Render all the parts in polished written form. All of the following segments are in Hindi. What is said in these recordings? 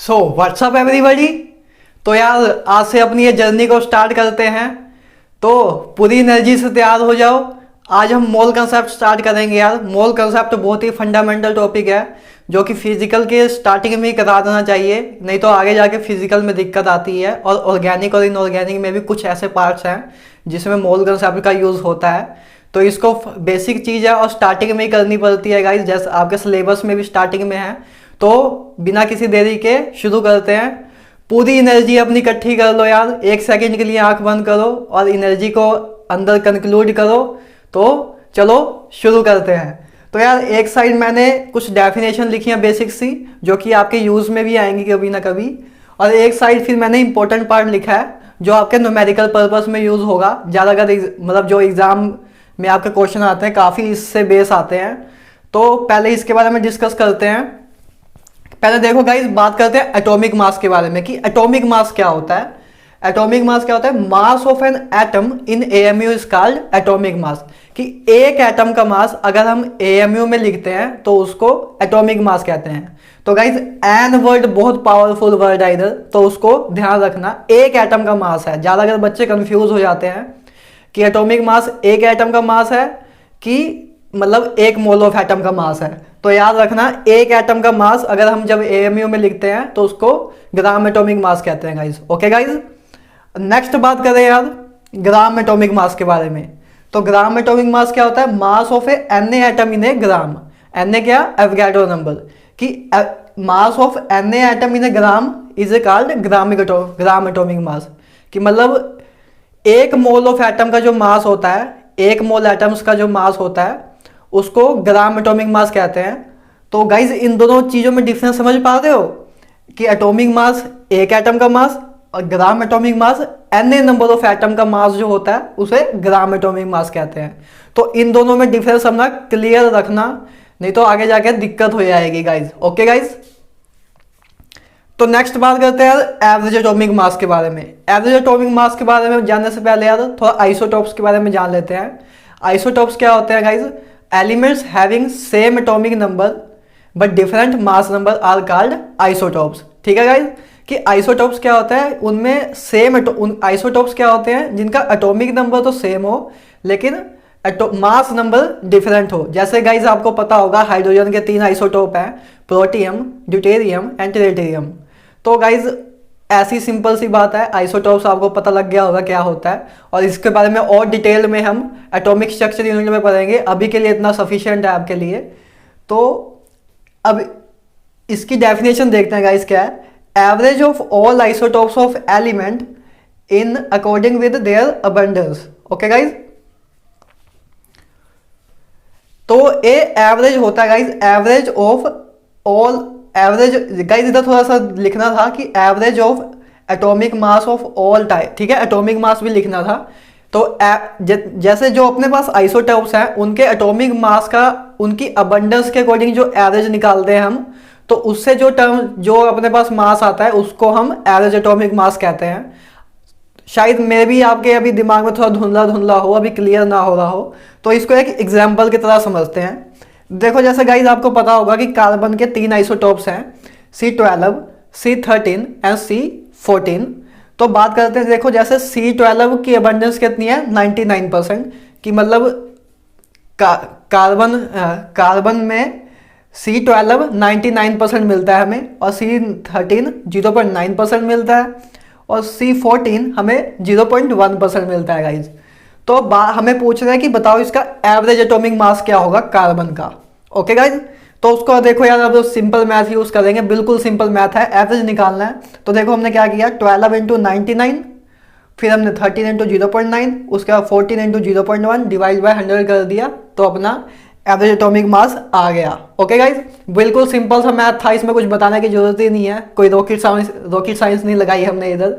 So what's up everybody. तो यार आज से अपनी ये जर्नी को स्टार्ट करते हैं। तो पूरी एनर्जी से तैयार हो जाओ। आज हम मोल कंसेप्ट स्टार्ट करेंगे यार। मोल कंसेप्ट बहुत ही फंडामेंटल टॉपिक है जो कि फिजिकल के स्टार्टिंग में ही करा देना चाहिए, नहीं तो आगे जाके फिजिकल में दिक्कत आती है। और ऑर्गेनिक और इनऑर्गेनिक में भी कुछ ऐसे पार्ट्स हैं जिसमें मोल कंसेप्ट का यूज़ होता है। तो इसको बेसिक चीज़ है और स्टार्टिंग में ही करनी पड़ती है गाइज, जैसे आपके सिलेबस में भी स्टार्टिंग में है। तो बिना किसी देरी के शुरू करते हैं। पूरी एनर्जी अपनी इकट्ठी कर लो यार। 1 सेकंड के लिए आंख बंद करो और एनर्जी को अंदर कंक्लूड करो। तो चलो शुरू करते हैं। तो यार एक साइड मैंने कुछ डेफिनेशन लिखी है बेसिक सी, जो कि आपके यूज़ में भी आएंगी कभी ना कभी। और एक साइड फिर मैंने इंपॉर्टेंट पार्ट लिखा है जो आपके न्यूमेरिकल पर्पस में यूज़ होगा ज़्यादातर, मतलब जो एग्ज़ाम में आपके क्वेश्चन आते हैं काफ़ी इससे बेस आते हैं। तो पहले इसके बारे में डिस्कस करते हैं। पहले देखो गाइस, बात करते हैं एटॉमिक मास के बारे में कि एटॉमिक मास क्या होता है। एटॉमिक मास क्या होता है? Mass of an atom in AMU is called atomic mass. कि एक एटम का मास अगर हम एएमयू में लिखते हैं तो उसको एटॉमिक मास कहते हैं। तो गाइस एन वर्ड बहुत पावरफुल वर्ड है इधर, तो उसको ध्यान रखना। एक एटम का मास है, ज़्यादातर बच्चे कंफ्यूज हो जाते हैं कि एटॉमिक मास एक एटम का मास है कि मतलब एक मोल ऑफ एटम का मास है। तो याद रखना, एक एटम का मास अगर हम जब एएमयू में लिखते हैं तो उसको ग्राम एटॉमिक मास कहते हैं गाइस। ओके गाइस, नेक्स्ट बात करें यार ग्राम एटॉमिक मास के बारे में। तो ग्राम एटॉमिक मास क्या होता है? Mass of an atom in a gram. An क्या? Avogadro number. कि mass of an atom in a gram is a called gram atomic mass. कि मतलब एक मोल ऑफ एटम का जो मास होता है, एक मोल एटम्स का जो मास होता है उसको ग्राम एटॉमिक मास कहते हैं। तो गाइज इन दोनों चीज़ों में डिफरेंस समझ पा रहे हो कि एटॉमिक मास एक एटम का मास और gram atomic mass N A number of atom का मास जो होता है उसे ग्राम एटॉमिक मास कहते हैं। तो इन दोनों में डिफरेंस अपना क्लियर रखना, नहीं तो आगे जाके दिक्कत हो जाएगी गाइज। ओके गाइज, तो नेक्स्ट बात करते हैं यार एवरेज एटॉमिक मास के बारे में। एवरेज एटॉमिक मास के बारे में जानने से पहले यार थोड़ा आइसोटॉप्स के बारे में जान लेते हैं। आइसोटॉप्स क्या होते हैं guys? Elements having same atomic number but different mass number are called isotopes. ठीक है गाइज, कि आइसोटॉप्स क्या होता है? उनमें सेम आइसोटॉप्स क्या होते हैं? जिनका एटॉमिक नंबर तो सेम हो लेकिन मास नंबर डिफरेंट हो। जैसे गाइज आपको पता होगा हाइड्रोजन के 3 आइसोटॉप हैं, प्रोटियम, ड्यूटेरियम एंड ट्रिटियम। तो गाइज ऐसी सिंपल सी बात है, आइसोटॉप्स आपको पता लग गया होगा क्या होता है। और इसके बारे में और डिटेल में हम एटॉमिक स्ट्रक्चर यूनिट में पढ़ेंगे, अभी के लिए इतना सफिशिएंट है आपके लिए। तो अब इसकी डेफिनेशन देखते हैं गाइज क्या है। Average of all isotopes of element in according with their abundance. Okay guys, तो ए एवरेज होता है guys average of all. Average guys इधर थोड़ा सा लिखना था कि average of atomic mass of all type. ठीक है, एटॉमिक मास भी लिखना था। तो जैसे जो अपने पास आइसोटॉप्स हैं उनके एटॉमिक मास का उनकी अबंडेंस के अकॉर्डिंग जो एवरेज निकालते हैं हम, तो उससे जो टर्म जो अपने पास मास आता है उसको हम एवरेज एटॉमिक मास कहते हैं। शायद मे भी आपके अभी दिमाग में थोड़ा धुंधला धुंधला हो, अभी क्लियर ना हो रहा हो, तो इसको एक एग्जाम्पल की तरह समझते हैं। देखो जैसे गाइज आपको पता होगा कि कार्बन के 3 आइसोटॉप्स हैं, C12, C13 एंड C14। तो बात करते हैं, देखो जैसे C12 की अबंडेंस कितनी है? 99%। कि मतलब कार्बन में C12 99% मिलता है हमें, और C13 0.9% मिलता है, और C14 हमें 0.1% मिलता है गाइज। तो हमें पूछ रहे हैं कि बताओ इसका एवरेज एटॉमिक मास क्या होगा कार्बन का। ओके गाइज, तो उसको देखो यार अब सिंपल मैथ यूज करेंगे, बिल्कुल सिंपल मैथ है, एवरेज निकालना है। तो देखो हमने क्या किया, 12 इंटू 99, फिर हमने 13 इंटू 0.9, उसके बाद 14 इंटू 0.1 डिवाइड बाई 100 कर दिया, तो अपना एवरेज एटॉमिक मास आ गया। ओके गाइज, बिल्कुल सिंपल सा मैथ था, इसमें कुछ बताने की जरूरत ही नहीं है, कोई रॉकेट साइंस नहीं लगाई हमने इधर।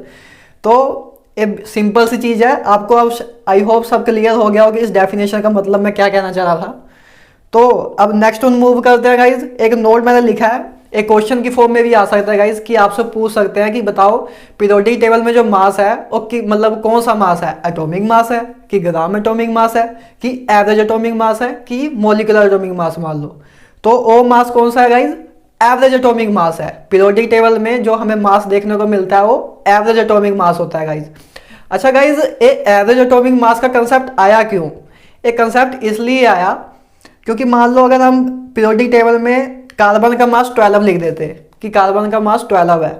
तो एक सिंपल सी चीज़ है, आपको अब आई होप सब क्लियर हो गया होगा इस डेफिनेशन का मतलब मैं क्या कहना चाह रहा था। तो अब नेक्स्ट मूव करते हैं गाइज। एक नोट मैंने लिखा है, एक क्वेश्चन की फॉर्म में भी आ सकता है गाइज, कि आपसे पूछ सकते हैं कि बताओ पीरियोडिक टेबल में जो मास है वो मतलब कौन सा मास है? एटॉमिक मास है कि ग्राम एटॉमिक मास है कि एवरेज एटॉमिक मास है कि मॉलिक्यूलर एटॉमिक मास मान लो। तो ओ मास कौन सा है गाइज? एवरेज एटॉमिक मास है। पीरियोडिक टेबल में जो हमें मास देखने को मिलता है वो एवरेज एटॉमिक मास होता है गाइज। अच्छा गाइज, ये एवरेज एटॉमिक मास का कंसेप्ट आया क्यों? ये कंसेप्ट इसलिए आया क्योंकि मान लो अगर हम पीरियोडिक टेबल में कार्बन का मास 12 लिख देते कि कार्बन का मास 12 है,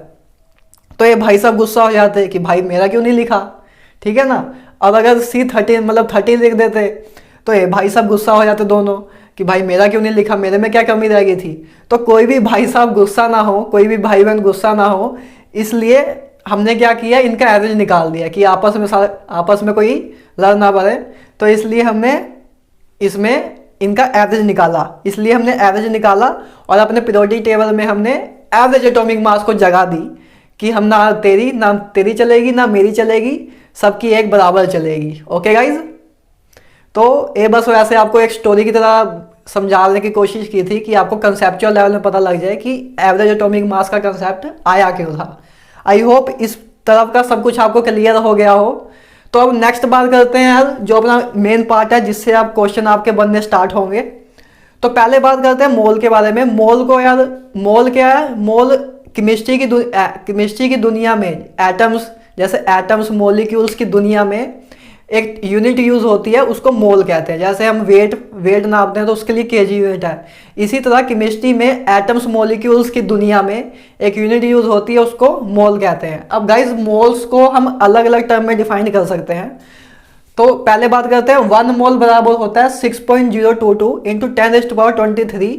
तो ये भाई साहब गुस्सा हो जाते कि भाई मेरा क्यों नहीं लिखा, ठीक है ना। और अगर C13 मतलब 13 लिख देते तो ये भाई साहब गुस्सा हो जाते दोनों कि भाई मेरा क्यों नहीं लिखा, मेरे में क्या कमी रह गई थी। तो कोई भी भाई साहब गुस्सा ना हो, कोई भी भाई बहन गुस्सा ना हो, इसलिए हमने क्या किया, इनका एवरेज निकाल दिया कि आपस में कोई लड़ ना पड़े। तो इसलिए हमने इसमें इनका एवरेज निकाला, इसलिए हमने एवरेज निकाला और अपने पीरियोडिक टेबल में हमने एवरेज एटॉमिक मास को जगह दी कि हम ना तेरी चलेगी ना मेरी चलेगी, सबकी एक बराबर चलेगी। ओके गाइज, तो ये बस वैसे आपको एक स्टोरी की तरह समझाने की कोशिश की थी कि आपको कंसेप्चुअल लेवल में पता लग जाए कि एवरेज एटॉमिक मास का कंसेप्ट आया क्यों था। आई होप इस तरफ का सब कुछ आपको क्लियर हो गया हो। तो अब नेक्स्ट बात करते हैं यार, जो अपना मेन पार्ट है जिससे आप क्वेश्चन आपके बनने स्टार्ट होंगे। तो पहले बात करते हैं मोल के बारे में। मोल को यार, मोल क्या है? मोल केमिस्ट्री की दुनिया में एटम्स, जैसे एटम्स मॉलिक्यूल्स की दुनिया में एक यूनिट यूज होती है, उसको मोल कहते हैं। जैसे हम वेट नापते हैं तो उसके लिए केजी यूनिट है। इसी तरह केमिस्ट्री में एटम्स मॉलिक्यूल्स की दुनिया में एक यूनिट यूज होती है, उसको मोल कहते हैं। अब गाइज मोल्स को हम अलग अलग टर्म में डिफाइन कर सकते हैं। तो पहले बात करते हैं, 1 मोल बराबर होता है 6.022 इंटू 10⁻23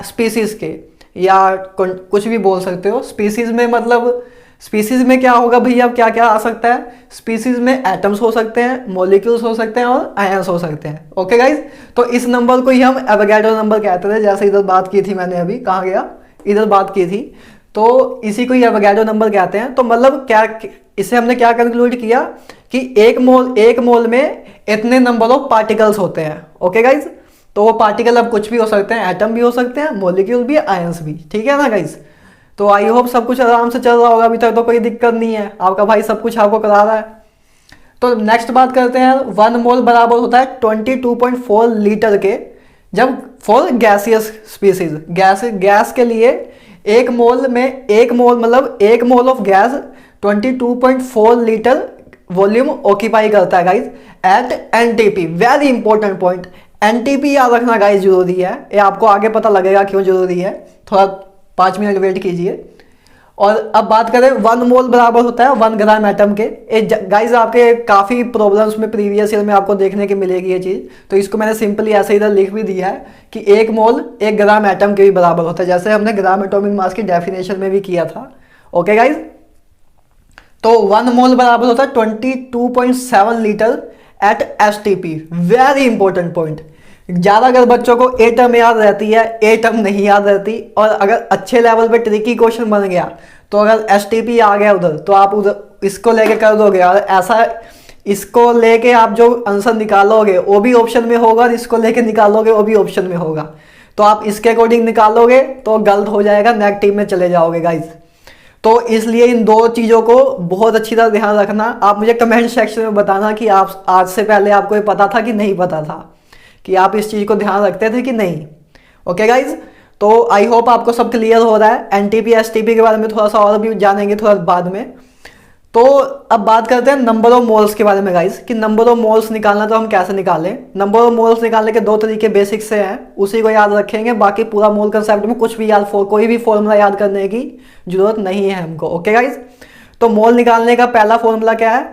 स्पीसीज के, या कुछ भी बोल सकते हो। स्पीसीज में मतलब स्पीसीज में क्या होगा भैया, क्या क्या आ सकता है? स्पीसीज में एटम्स हो सकते हैं, मॉलिक्यूल्स हो सकते हैं और आयंस हो सकते हैं। ओके गाइज, तो इस नंबर को ही हम एवोगैड्रो नंबर कहते थे। जैसे इधर बात की थी मैंने, अभी कहाँ गया, इधर बात की थी, तो इसी को ही एवोगैड्रो नंबर कहते हैं। तो मतलब क्या, इससे हमने क्या कंक्लूड किया कि एक मोल में इतने नंबर ऑफ पार्टिकल्स होते हैं। ओके गाइज, तो वो पार्टिकल अब कुछ भी हो सकते हैं, एटम भी हो सकते हैं, मॉलिक्यूल भी, आयंस भी, ठीक है ना गाइज। तो आई होप सब कुछ आराम से चल रहा होगा, अभी तक तो कोई दिक्कत नहीं है, आपका भाई सब कुछ आपको करा रहा है। तो नेक्स्ट बात करते हैं, 1 मोल बराबर होता है 22.4 लीटर के, जब फॉर गैसियस स्पीसीज, गैस के लिए एक मोल मतलब एक mole of gas 22.4 litre volume occupy करता है guys at NTP. Very important point, NTP याद रखना गाइज जरूरी है, ये आपको आगे पता लगेगा क्यों जरूरी है, थोड़ा 5 मिनट वेट कीजिए। और अब बात करें, 1 मोल बराबर होता है 1 ग्राम एटम के। गाइज आपके काफ़ी प्रॉब्लम्स में प्रीवियस ईयर में आपको देखने की मिलेगी ये चीज़, तो इसको मैंने सिंपली ऐसे इधर लिख भी दिया है कि 1 मोल 1 ग्राम एटम के भी बराबर होता है, जैसे हमने ग्राम एटॉमिक मास की डेफिनेशन में भी किया था। ओके गाइज, तो 1 मोल बराबर होता है 22.7 litre at STP. Very important point, ज़्यादा अगर बच्चों को ए टर्म याद रहती है, ए टर्म नहीं याद रहती, और अगर अच्छे लेवल पे ट्रिकी क्वेश्चन बन गया तो अगर एसटीपी आ गया उधर, तो आप उधर इसको लेके कर दोगे, और ऐसा इसको लेके आप जो आंसर निकालोगे वो भी ऑप्शन में होगा, और इसको लेके निकालोगे वो भी ऑप्शन में होगा। तो आप इसके अकॉर्डिंग निकालोगे तो गलत हो जाएगा, नेगेटिव में चले जाओगे गाइज। तो इसलिए इन दो चीज़ों को बहुत अच्छी तरह ध्यान रखना। आप मुझे कमेंट सेक्शन में बताना कि आप आज से पहले आपको ये पता था कि नहीं पता था, कि आप इस चीज़ को ध्यान रखते थे कि नहीं। ओके गाइज, तो आई होप आपको सब क्लियर हो रहा है। एनटीपी एसटीपी के बारे में थोड़ा सा और भी जानेंगे थोड़ा बाद में। तो अब बात करते हैं नंबर ऑफ मोल्स के बारे में गाइज, कि नंबर ऑफ मोल्स निकालना तो हम कैसे निकालें। नंबर ऑफ मोल्स निकालने के 2 तरीके बेसिक से हैं, उसी को याद रखेंगे। बाकी पूरा मोल कंसेप्ट में कुछ भी कोई भी फॉर्मूला याद करने की जरूरत नहीं है हमको। ओके गाइज, तो मोल निकालने का पहला फॉर्मूला क्या है,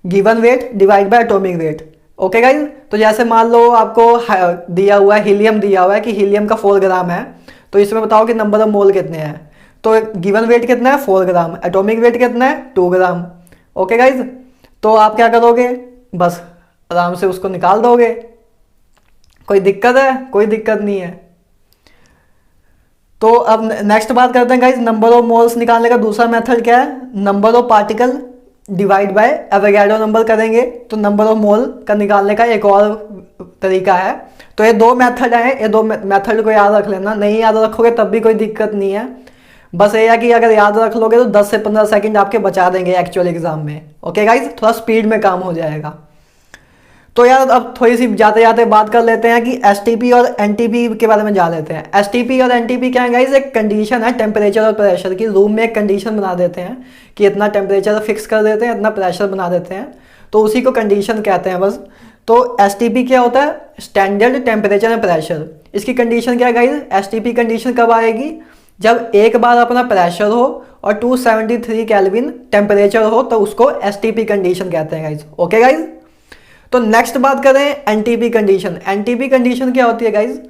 given weight divide by atomic weight. Okay guys, तो जैसे मान लो आपको दिया हुआ है हीलियम, दिया हुआ है कि हीलियम का 4 ग्राम है, तो इसमें बताओ कि नंबर ऑफ मोल कितने हैं। तो गिवन वेट कितना है 4 ग्राम, एटॉमिक वेट कितना है 2 ग्राम। ओके गाइज, तो आप क्या करोगे, बस आराम से उसको निकाल दोगे। कोई दिक्कत है? कोई दिक्कत नहीं है। तो अब नेक्स्ट बात करते हैं गाइज, नंबर ऑफ मोल्स निकालने का दूसरा मेथड क्या है, number of particle divide by Avogadro number करेंगे तो नंबर ऑफ मोल का निकालने का एक और तरीका है। तो ये 2 मेथड हैं, ये 2 मेथड को याद रख लेना। नहीं याद रखोगे तब भी कोई दिक्कत नहीं है, बस ये है कि अगर याद रख लोगे तो 10 से 15 सेकंड आपके बचा देंगे एक्चुअल एग्जाम में। ओके गाइज, थोड़ा स्पीड में काम हो जाएगा। तो यार अब थोड़ी सी जाते जाते बात कर लेते हैं कि एसटीपी और एनटीपी के बारे में जान लेते हैं। एसटीपी और एनटीपी क्या है गाइस, एक कंडीशन है टेम्परेचर और प्रेशर की। रूम में एक कंडीशन बना देते हैं कि इतना टेम्परेचर फिक्स कर देते हैं, इतना प्रेशर बना देते हैं, तो उसी को कंडीशन कहते हैं बस। तो एसटीपी क्या होता है, स्टैंडर्ड टेम्परेचर एंड प्रेशर। इसकी कंडीशन क्या है गाइस, एसटीपी कंडीशन कब आएगी, जब एक बार अपना प्रेशर हो और 273 केल्विन टेम्परेचर हो, तो उसको एसटीपी कंडीशन कहते हैं गाइस। ओके गाइस, तो नेक्स्ट बात करें एनटीपी कंडीशन। एनटीपी कंडीशन क्या होती है गाइज,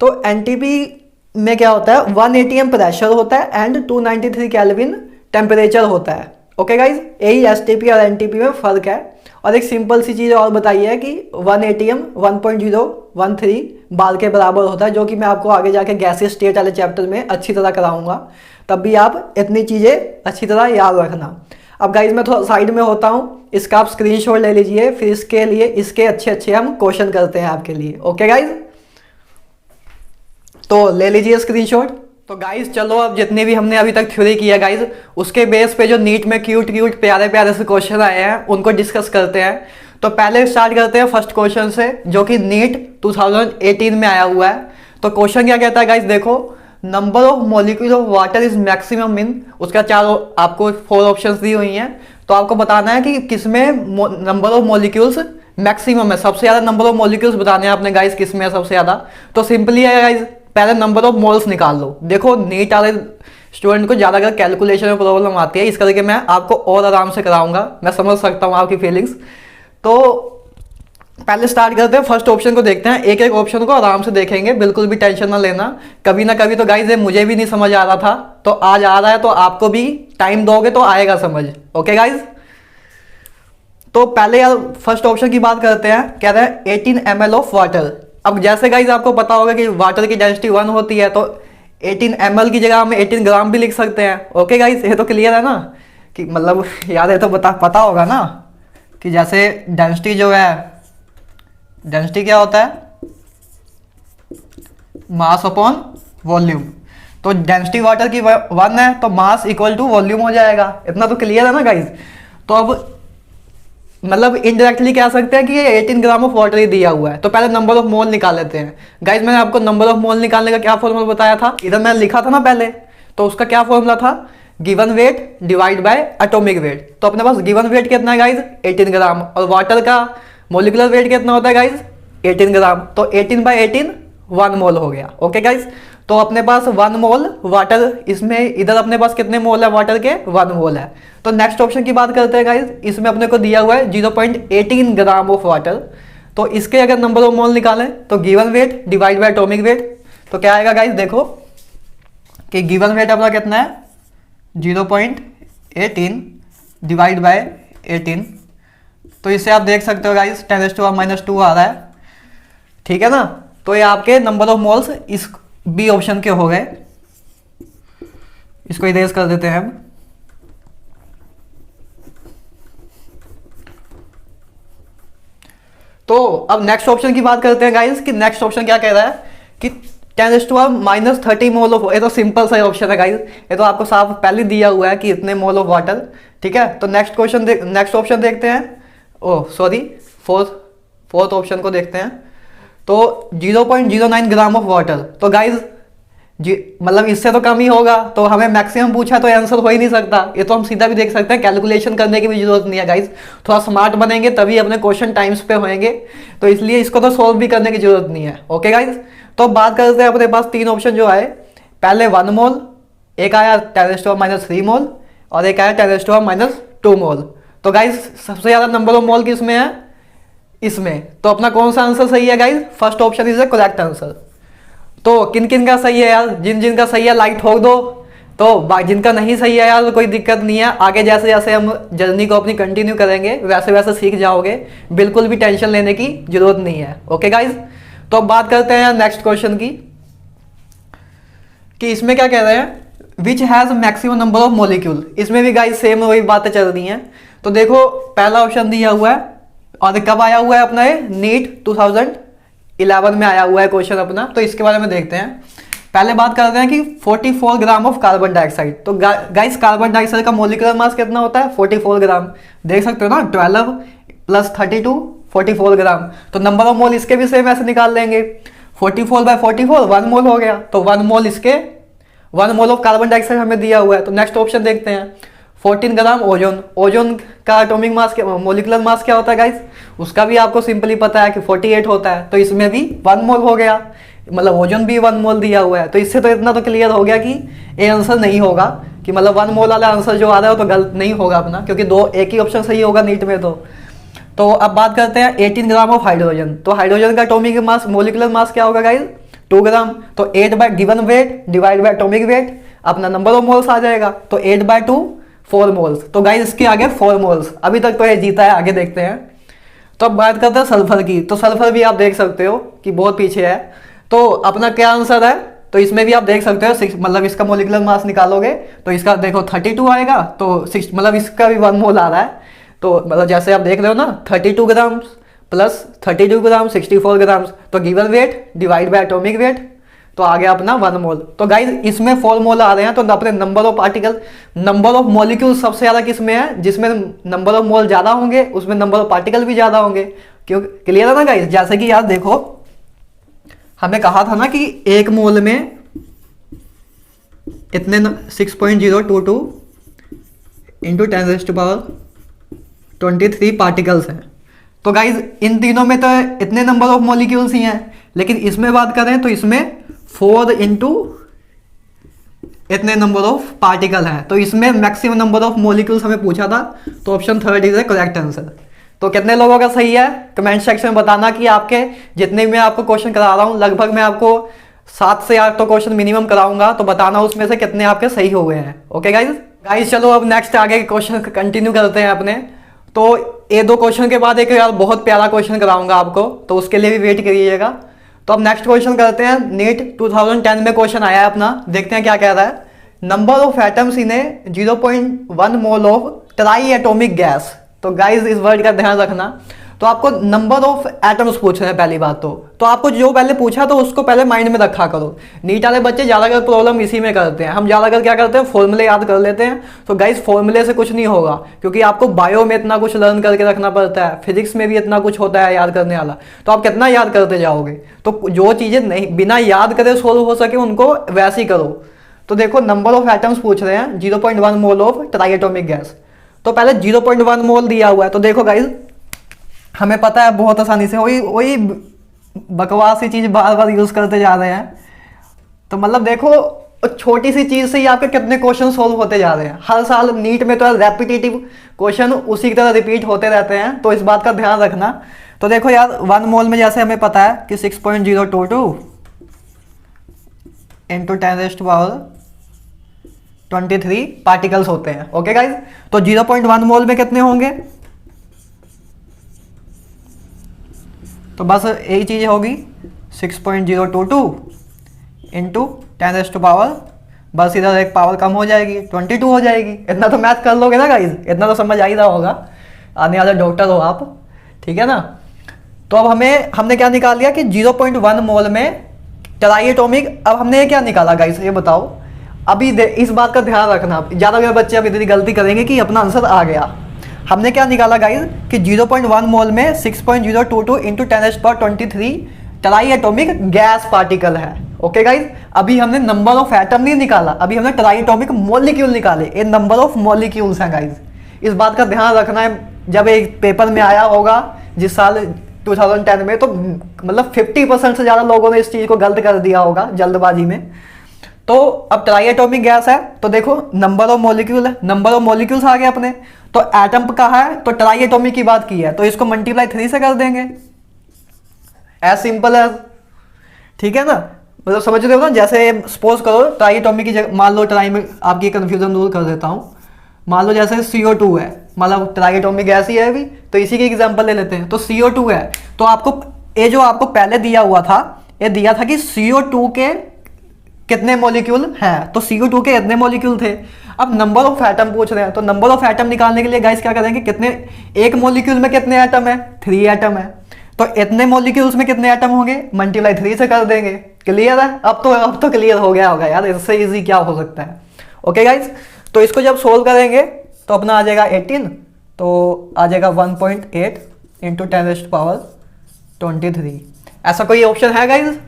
तो एनटीपी में क्या होता है, 1 atm प्रेशर होता है एंड 293 केल्विन टेम्परेचर होता है। ओके गाइज, यही एसटीपी और एनटीपी में फ़र्क है। और एक सिंपल सी चीज़ और बताइए है कि 1 atm 1.013 बार के बराबर होता है, जो कि मैं आपको आगे जाके गैसेस स्टेट वाले चैप्टर में अच्छी तरह कराऊंगा, तब भी आप इतनी चीज़ें अच्छी तरह याद रखना। अब गाइज मैं थोड़ा साइड में होता हूँ, इसका आप स्क्रीनशॉट ले लीजिए, फिर इसके लिए इसके अच्छे अच्छे हम क्वेश्चन करते हैं आपके लिए। ओके गाइज, तो ले लीजिए स्क्रीनशॉट। तो गाइज चलो, अब जितने भी हमने अभी तक थ्योरी किया गाइज, उसके बेस पे जो नीट में क्यूट क्यूट प्यारे प्यारे से क्वेश्चन आए हैं उनको डिस्कस करते हैं। तो पहले स्टार्ट करते हैं फर्स्ट क्वेश्चन से, जो कि नीट 2018 में आया हुआ है। तो क्वेश्चन क्या कहता है गाइज, देखो, number of molecule of water is maximum in, उसका आपको 4 ऑप्शंस दी हुई हैं। तो आपको बताना है कि किसमें नंबर ऑफ मॉलिक्यूल्स मैक्सिमम है, सबसे ज़्यादा नंबर ऑफ मॉलिक्यूल्स बताने हैं आपने गाइस, किसमें है सबसे ज़्यादा। तो सिंपली है गाइस, पहले नंबर ऑफ मोल्स निकाल लो। देखो नीट वाले स्टूडेंट को ज़्यादा अगर कैलकुलेशन में प्रॉब्लम आती है, इस करके मैं आपको और आराम से कराऊंगा, मैं समझ सकता हूँ आपकी फीलिंग्स। तो पहले स्टार्ट करते हैं, फर्स्ट ऑप्शन को देखते हैं, एक एक ऑप्शन को आराम से देखेंगे, बिल्कुल भी टेंशन ना लेना। कभी ना कभी तो गाइस ये मुझे भी नहीं समझ आ रहा था, तो आज आ रहा है, तो आपको भी टाइम दोगे तो आएगा समझ। ओके गाइस, तो पहले यार फर्स्ट ऑप्शन की बात करते हैं, कह रहे हैं 18 ml ऑफ वाटर। अब जैसे गाइस आपको पता होगा कि वाटर की डेंसिटी 1 होती है, तो 18 ml की जगह हम 18 ग्राम भी लिख सकते हैं। ओके गाइस, ये तो क्लियर है ना, कि मतलब याद है तो पता होगा ना कि जैसे डेंसिटी जो है, डेंसिटी क्या होता है, मास अपॉन वॉल्यूम। तो डेंसिटी वाटर की 1 है, तो मास इक्वल टू वॉल्यूम हो जाएगा। इतना तो क्लियर है ना गाइज। तो अब मतलब इनडायरेक्टली कह सकते हैं कि ये 18 ग्राम ऑफ वाटर ही दिया हुआ है। तो पहले नंबर ऑफ मोल निकाल लेते हैं गाइज। मैंने आपको नंबर ऑफ मोल निकालने का क्या फॉर्मूला बताया था, इधर मैंने लिखा था ना पहले, तो उसका क्या फॉर्मूला था, given weight divide by atomic weight. तो अपने पास गिवन वेट कितना है गाइज, 18 ग्राम, और वाटर का मोलिकुलर वेट कितना होता है गाइज, 18 ग्राम। तो 18 बाई 18 1 मोल हो गया। ओके गाइज, तो अपने पास 1 मोल वाटर, इसमें इधर अपने पास कितने मोल है वाटर के, 1 मोल है। तो नेक्स्ट ऑप्शन की बात करते हैं गाइज, इसमें अपने को दिया हुआ है 0.18 ग्राम ऑफ वाटर। तो इसके अगर नंबर ऑफ मोल निकालें तो given weight divide by atomic weight, तो क्या आएगा गाइज, देखो कि गिवन वेट अपना कितना है 0.18 डिवाइड बाय 18। तो इससे आप देख सकते हो गाइस 10⁻² आ रहा है, ठीक है ना। तो ये आपके नंबर ऑफ मोल्स इस बी ऑप्शन के हो गए। इसको इरेज कर देते हैं हम। तो अब नेक्स्ट ऑप्शन की बात करते हैं गाइस, कि नेक्स्ट ऑप्शन क्या कह रहा है कि 10⁻³ मोल ऑफ, ये तो सिंपल सा ऑप्शन है गाइस, ये तो आपको साफ पहले दिया हुआ है कि इतने मोल ऑफ वाटर, ठीक है। तो नेक्स्ट ऑप्शन देखते हैं, ओह सॉरी, फोर्थ ऑप्शन को देखते हैं। तो 0.09 ग्राम ऑफ वाटर। तो गाइज मतलब इससे तो कम ही होगा, तो हमें मैक्सिमम पूछा तो आंसर हो ही नहीं सकता। ये तो हम सीधा भी देख सकते हैं, कैलकुलेशन करने की भी जरूरत नहीं है गाइज। थोड़ा स्मार्ट बनेंगे तभी अपने क्वेश्चन टाइम्स पे होंगे, तो इसलिए इसको तो सोल्व भी करने की जरूरत नहीं है। ओके गाइज, तो बात करते हैं, अपने पास 3 ऑप्शन जो आए, पहले 1 मोल, एक आया 10⁻³ मोल, और एक आया 10⁻² मोल। तो गाइज सबसे ज्यादा नंबर ऑफ मोल किसमें है, इसमें। तो अपना कौन सा आंसर सही है guys, first option is the correct answer. तो किन किन का सही है यार, जिन का सही है लाइक ठोक दो, तो जिनका नहीं सही है यार तो कोई दिक्कत नहीं है, आगे जैसे जैसे हम जर्नी को अपनी कंटिन्यू करेंगे वैसे वैसे सीख जाओगे, बिल्कुल भी टेंशन लेने की जरूरत नहीं है। ओके गाइज, तो अब बात करते हैं नेक्स्ट क्वेश्चन की, कि इसमें क्या कह रहे हैं, which has maximum number of molecule. इसमें भी गाइज सेम वही बातें चल रही हैं। तो देखो पहला ऑप्शन दिया हुआ है, और कब आया हुआ है अपना ये, नीट 2011 में आया हुआ है क्वेश्चन अपना। तो इसके बारे में देखते हैं। पहले बात करते हैं कि 44 ग्राम ऑफ कार्बन डाइऑक्साइड। तो गाइस कार्बन डाइऑक्साइड का मोलिकुलर मास कितना होता है, 44 ग्राम। देख सकते हो ना, 12 + 32 44 ग्राम। तो नंबर ऑफ मोल इसके भी सेम ऐसे निकाल लेंगे, 44/44 1 मोल हो गया। तो 1 मोल इसके, 1 मोल ऑफ कार्बन डाइऑक्साइड हमें दिया हुआ है। तो नेक्स्ट ऑप्शन देखते हैं, 14 ग्राम ओजोन। ओजोन का एटॉमिक मास, मोलिकुलर मास क्या होता है गाइस, उसका भी आपको सिंपली पता है कि 48 होता है। तो इसमें भी 1 मोल हो गया, मतलब ओजोन भी 1 मोल दिया हुआ है। तो इससे तो इतना तो क्लियर हो गया कि ये आंसर नहीं होगा, कि मतलब 1 मोल वाला आंसर जो आ रहा है वो तो गलत नहीं होगा अपना, क्योंकि एक ही ऑप्शन सही होगा नीट में। तो अब बात करते हैं 18 ग्राम ऑफ हाइड्रोजन। तो हाइड्रोजन का एटॉमिक मास, मोलिकुलर मास क्या होगा गाइस, 2 ग्राम। तो 8 given weight divide by atomic weight, अपना नंबर ऑफ मोल्स आ जाएगा। तो 8/2 4 मोल्स। तो गाइस इसके आगे 4 मोल्स, अभी तक तो ये जीता है, आगे देखते हैं। तो अब बात करते हैं सल्फर की। तो सल्फर भी आप देख सकते हो कि बहुत पीछे है। तो अपना क्या आंसर है, तो इसमें भी आप देख सकते हो मतलब इसका मोलिकुलर मास निकालोगे तो इसका देखो 32 आएगा। तो 6 मतलब इसका भी 1 मोल आ रहा है। तो मतलब जैसे आप देख रहे हो ना, 32 ग्राम प्लस 32 ग्राम 64 ग्राम। तो given weight divide by atomic weight, तो आ गया अपना 1 मोल। तो गाइस इसमें 4 मोल आ रहे हैं। तो अपने number of particle, number of molecule सबसे ज्यादा किस में है, जिसमें नंबर ऑफ मोल ज्यादा होंगे उसमें नंबर ऑफ पार्टिकल भी ज्यादा होंगे। क्यों, क्लियर है ना गाइस। जैसे कि यार देखो, हमें कहा था ना कि 1 मोल में इतने 6.022 इंटू 10⁻23 पार्टिकल्स हैं। तो गाइज इन तीनों में तो इतने नंबर ऑफ मॉलिक्यूल्स ही हैं, लेकिन इसमें बात करें तो इसमें 4 इंटू इतने नंबर ऑफ पार्टिकल हैं। तो इसमें मैक्सिमम नंबर ऑफ मॉलिक्यूल्स हमें पूछा था। तो option 3 is the correct answer. तो कितने लोगों का सही है कमेंट सेक्शन में बताना, कि आपके जितने मैं आपको क्वेश्चन करा रहा हूँ, लगभग मैं आपको 7 से 8 तो क्वेश्चन मिनिमम कराऊंगा। तो बताना उसमें से कितने आपके सही हुए हैं। ओके गाइज चलो अब नेक्स्ट आगे क्वेश्चन कंटिन्यू करते हैं अपने। तो ये 2 क्वेश्चन के बाद एक यार बहुत प्यारा क्वेश्चन कराऊंगा आपको, तो उसके लिए भी वेट करिएगा। तो अब नेक्स्ट क्वेश्चन करते हैं। नीट 2010 में क्वेश्चन आया है अपना, देखते हैं क्या कह रहा है। Number of atoms in A 0.1 mole of try atomic gas. तो गाइज इस वर्ड का ध्यान रखना। तो आपको नंबर ऑफ एटम्स पूछ रहे हैं पहली बात। तो आपको जो पहले पूछा तो उसको पहले माइंड में रखा करो। नीट वाले बच्चे ज़्यादातर प्रॉब्लम इसी में करते हैं। हम ज़्यादातर क्या करते हैं, फॉर्मूले याद कर लेते हैं। तो गाइस फॉर्मूले से कुछ नहीं होगा, क्योंकि आपको बायो में इतना कुछ लर्न करके रखना पड़ता है, फिजिक्स में भी इतना कुछ होता है याद करने वाला। तो आप कितना याद करते जाओगे। तो जो चीज़ें नहीं बिना याद करे सोल्व हो सके उनको वैसे ही करो। तो देखो नंबर ऑफ एटम्स पूछ रहे हैं 0.1 mole of try atomic gas. तो पहले 0.1 मोल दिया हुआ है। तो देखो गाइज हमें पता है बहुत आसानी से, वही बकवास सी चीज बार बार यूज करते जा रहे हैं। तो मतलब देखो छोटी सी चीज से ही आपके कितने क्वेश्चन सोल्व होते जा रहे हैं। हर साल नीट में तो रेपिटेटिव क्वेश्चन उसी की तरह रिपीट होते रहते हैं। तो इस बात का ध्यान रखना। तो देखो यार 1 मोल में जैसे हमें पता है कि 6.022 इंटू 10⁻23 पार्टिकल्स होते हैं। ओके गाइज, तो 0.1 मोल में कितने होंगे, तो बस यही चीज होगी 6.022 इंटू 10⁻, बस इधर एक पावर कम हो जाएगी 22 हो जाएगी। इतना तो मैथ कर लोगे ना गाइज, इतना तो समझ आ ही रहा होगा, आने वाले डॉक्टर हो आप, ठीक है ना। तो अब हमने क्या निकाल लिया कि 0.1 मोल में ट्राई एटॉमिक। अब हमने ये क्या निकाला गाइज, ये बताओ। अभी इस बात का ध्यान रखना, ज़्यादा बच्चे अब इतनी गलती करेंगे कि अपना आंसर आ गया। हमने क्या निकाला गाइज कि 0.1 मोल में 6.022 into 10⁻23 try atomic gas particle है। ओके गाइज, अभी हमने नंबर ऑफ एटम नहीं निकाला, अभी हमने ट्राई एटॉमिक मॉलिक्यूल निकाले। ये नंबर ऑफ मॉलिक्यूल्स हैं गाइज, इस बात का ध्यान रखना है। जब एक पेपर में आया होगा जिस साल 2010 में, तो मतलब 50% से ज़्यादा लोगों ने इस चीज़ को गलत कर दिया होगा जल्दबाजी में। तो अब ट्राई एटॉमिक गैस है, तो देखो नंबर ऑफ मॉलिक्यूल है, नंबर ऑफ मॉलिक्यूल्स आ गए अपने। तो एटम कहा है, तो ट्राई एटॉमिक की बात की है, तो इसको मल्टीप्लाई 3 से कर देंगे, एज सिंपल एज, ठीक है ना। मतलब समझ रहे हो ना। जैसे सपोज करो ट्राई एटॉमिक की जगह, मान लो ट्राई में आपकी कंफ्यूजन दूर कर देता हूँ। मान लो जैसे CO2 है, मतलब ट्राई एटॉमिक गैस ही है अभी, तो इसी की एग्जांपल ले लेते हैं। तो CO2 है, तो आपको ये जो आपको पहले दिया हुआ था, ये दिया था कि CO2 के कितने मॉलिक्यूल हैं, तो CO2 के इतने मॉलिक्यूल थे। अब नंबर ऑफ एटम पूछ रहे हैं, तो नंबर ऑफ एटम निकालने के लिए गाइस क्या करेंगे, कितने, एक मॉलिक्यूल में कितने एटम है, 3 एटम है, तो इतने मॉलिक्यूल्स में कितने एटम होंगे, मल्टीप्लाई 3 से कर देंगे। क्लियर है, अब तो क्लियर हो गया होगा यार, इससे इजी क्या हो सकता है। ओके गाइस, तो इसको जब सोल्व करेंगे तो अपना आ जाएगा 18, तो आ जाएगा 1.8 इंटू 10⁻23। ऐसा कोई ऑप्शन है गाइज?